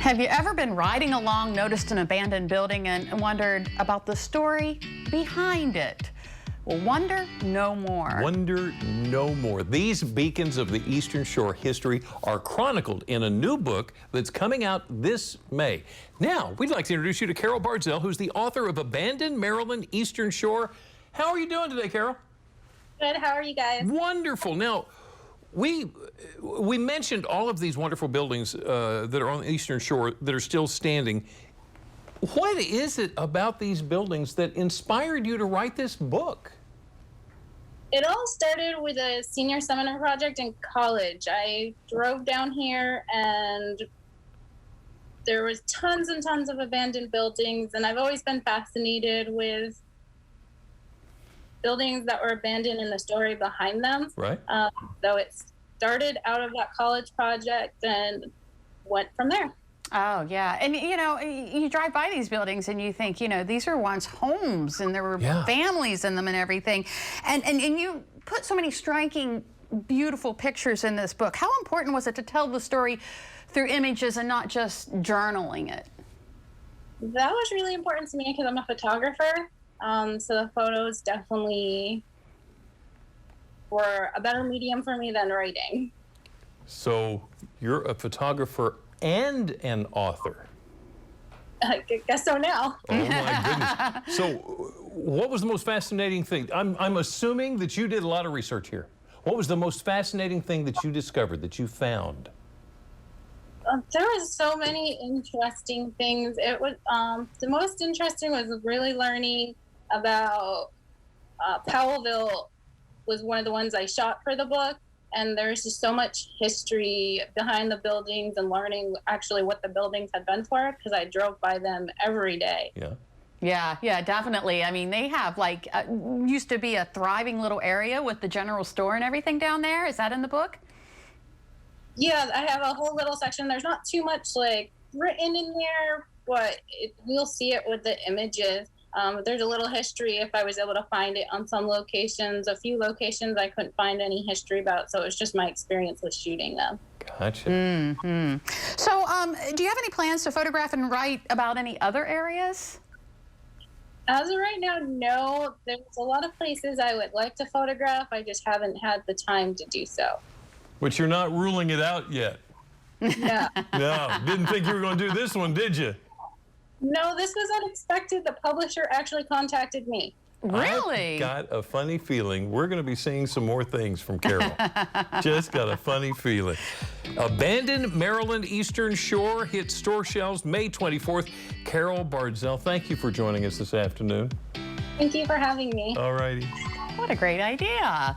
Have you ever been riding along, noticed an abandoned building, and wondered about the story behind it? Well, wonder no more. Wonder no more. These beacons of the Eastern Shore history are chronicled in a new book that's coming out this May. Now, we'd like to introduce you to Carol Bardzell, who's the author of Abandoned Maryland Eastern Shore. How are you doing today, Carol? Good. How are you guys? Wonderful. Now, we mentioned all of these wonderful buildings that are on the Eastern Shore that are still standing. What is it about these buildings that inspired you to write this book? It all started with a senior seminar project in college. I drove down here and there was tons and tons of abandoned buildings, and I've always been fascinated with buildings that were abandoned and the story behind them. Right. So it started out of that college project and went from there. Oh, yeah. And, you know, you drive by these buildings and you think, you know, these are once homes and there were families in them and everything. And you put so many striking, beautiful pictures in this book. How important was it to tell the story through images and not just journaling it? That was really important to me because I'm a photographer. So the photos definitely were a better medium for me than writing. So you're a photographer and an author. I guess so now. Oh my goodness. So what was the most fascinating thing? I'm assuming that you did a lot of research here. What was the most fascinating thing that you discovered, that you found? There was so many interesting things. It was the most interesting was really learning about Powellville was one of the ones I shot for the book. And there's just so much history behind the buildings and learning actually what the buildings had been for, because I drove by them every day. Yeah, definitely. I mean, they have like, used to be a thriving little area with the general store and everything down there. Is that in the book? Yeah, I have a whole little section. There's not too much like written in there, but you'll see it with the images. There's a little history if I was able to find it on some locations. A few locations I couldn't find any history about, so it was just my experience with shooting them. Gotcha. So do you have any plans to photograph and write about any other areas? As of right now, no. There's a lot of places I would like to photograph. I just haven't had the time to do so. But you're not ruling it out yet. Yeah. No, didn't think you were going to do this one, did you? No, this was unexpected. The publisher actually contacted me. Really? I've got a funny feeling we're going to be seeing some more things from Carol. Just got a funny feeling. Abandoned Maryland Eastern Shore hits store shelves May 24th. Carol Bardzell, thank you for joining us this afternoon. Thank you for having me. All righty. What a great idea. Yeah.